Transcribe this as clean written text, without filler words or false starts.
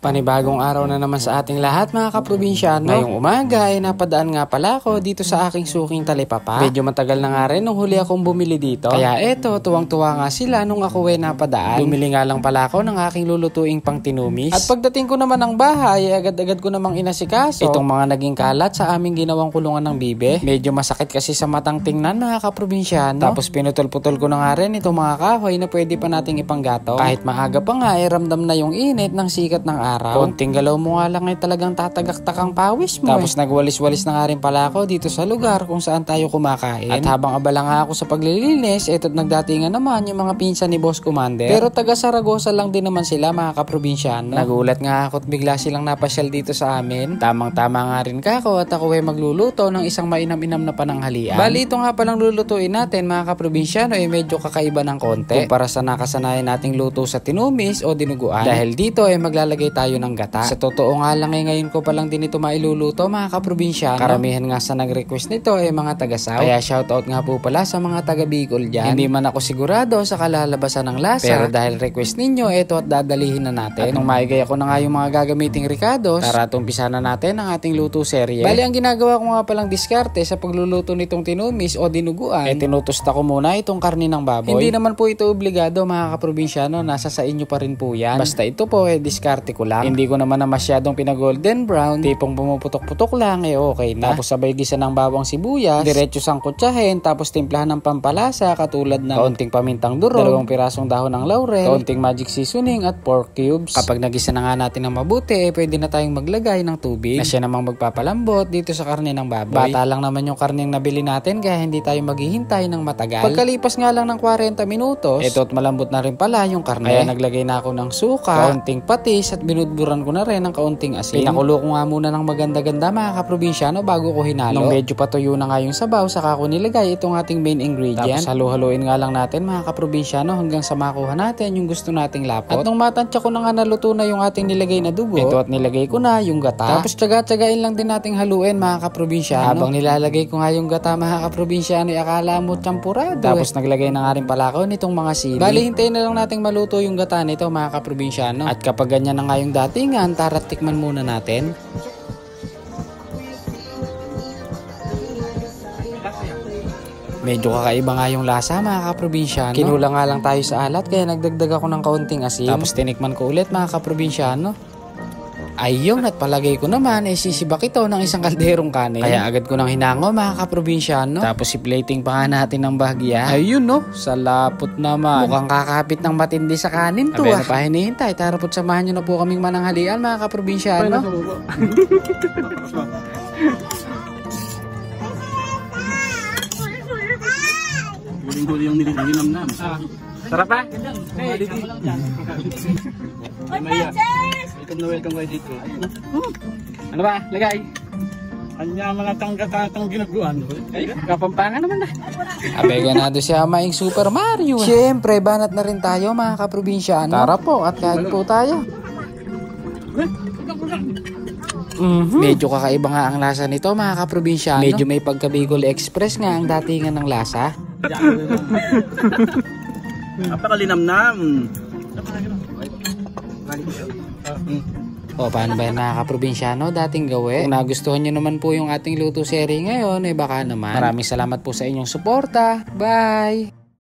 Panibagong araw na naman sa ating lahat mga kaprobinsyano. Ngayong umaga ay napadaan nga pala ako dito sa aking suking Talipapa. Medyo matagal na nga rin nung huli akong bumili dito. Kaya eto, tuwang-tuwa nga sila nung ako ay napadaan. Bumili nga lang pala ako ng aking lulutuing pang tinumis. At pagdating ko naman ng bahay, ay agad-agad ko namang inasikaso itong mga naging kalat sa aming ginawang kulungan ng bibe. Medyo masakit kasi sa matang tingnan mga kaprobinsyano. Tapos pinutol-putol ko na nga rin itong mga kahoy na pwede pa nating ipanggatong. Kahit maaga pa nga ay ramdam na yung init ng sikat ng araw. Konting galaw mo nga lang ay talagang tatagaktak ang pawis mo. Tapos nagwalis-walis na nga rin pala ako dito sa lugar kung saan tayo kumakain. At habang abala nga ako sa paglilinis, eto't nagdatingan naman yung mga pinsan ni Boss Commander. Pero taga Saragosa lang din naman sila mga kaprobinsyano. Nagulat nga ako at bigla silang napasyal dito sa amin. Tamang-tama nga rin kako at ako ay magluluto ng isang mainam-inam na pananghalian. Bali ito nga palang lulutuin natin mga kaprobinsyano ay medyo kakaiba ng konti kumpara sa nakasanayan nating luto sa tinumis o dinuguan. Dahil dito ay maglalagay tayo ng gata. Sa totoo nga lang ay ngayon ko pa lang din ito mailuluto mga kaprobinsyano. Karamihan nga sa nag-request nito ay mga taga-South. Kaya shoutout nga po pala sa mga taga-Bicol dyan. Hindi man ako sigurado sa kalalabasan ng lasa. Pero dahil request ninyo, ito at dadalihin na natin. At nung maigay ako na nga yung mga gagamiting ricados, tara tumpisa na natin ang ating luto serye. Bali ang ginagawa ko nga palang diskarte sa pagluluto nitong tinumis o dinuguan, ay tinutusta ko muna itong karni ng baboy. Hindi naman po ito obligado mga kaprobinsyano, nasa sa inyo pa rin po yan. Basta ito po diskarte ko lang. Hindi ko naman na masyadong pinag-golden brown, tipong pumuputok-putok lang okay na. Tapos sabay gisa ng bawang sibuyas, diretso sangkutsahin, tapos timplahan ng pampalasa katulad ng kaunting pamintang durog, 2 pirasong dahon ng laurel, kaunting magic seasoning at pork cubes. Kapag nagisa na nga natin ng mabuti, pwede na tayong maglagay ng tubig na siya namang magpapalambot dito sa karne ng baboy. Bata lang naman yung karneng nabili natin kaya hindi tayo maghihintay ng matagal. Pagkalipas nga lang ng 40 minutos, eto't malambot na rin pala yung karne. Kaya naglagay na ako ng suka, kaunting patis at binudburan ko na rin ng kaunting asin. Pinakulo ko nga muna ng maganda-ganda mga kaprobinsyano bago ko hinalo. Nung medyo patuyo na nga yung sabaw, saka ko nilagay itong ating main ingredient. Tapos halu-haluin nga lang natin mga kaprobinsyano hanggang sa makuha natin yung gusto nating lapot. At nung matansya ko na nga naluto na yung ating nilagay na dugo, ito at nilagay ko na yung gata. Tapos tsaga-tsagain lang din nating haluin mga kaprobinsyano. Habang nilalagay ko nga yung gata mga kaprobinsyano, akala mo champurado. Tapos naglagay na nga rin pala ako nitong mga sili. Bali hintayin na lang nating maluto yung gata nito mga kaprobinsyano. At kapag ganyan na nga yung datingan, tara tikman muna natin. Medyo kakaiba nga yung lasa mga kaprobinsyano. Kinulang nga lang tayo sa alat kaya nagdagdag ako ng kaunting asin. Tapos tinikman ko ulit mga kaprobinsyano. Ayun, at palagay ko naman sisibak ito ng isang kalderong kanin. Kaya agad ko nang hinango mga kaprobinsyano. Tapos i-plating pa nga natin ng bahagya. Ayun no, sa lapot naman. Mukhang kakapit ng matindi sa kanin to. Abay na pa hinihintay. Tara po't samahan nyo na po kaming mananghalian mga kaprobinsyano. Guling-guling yung nilinam-nam. Sarap ba? Welcome na welcome kayo dito. Ano ba? Lagay. Kanya mga tangga-tatang ginaguan. Kapampangan naman na. Abay ganado siya maing Super Mario. Siyempre, banat na rin tayo mga kaprobinsyano. Tara po at kain po tayo. Medyo kakaiba nga ang lasa nito mga kaprobinsyano. Medyo may pagka-Bicol Express nga ang datingan ng lasa. Napakalinamnam. O paano ba yan mga kaprobinsyano dating gawin? Kung nagustuhan nyo naman po yung ating luto serie ngayon, baka naman. Maraming salamat po sa inyong suporta. Bye!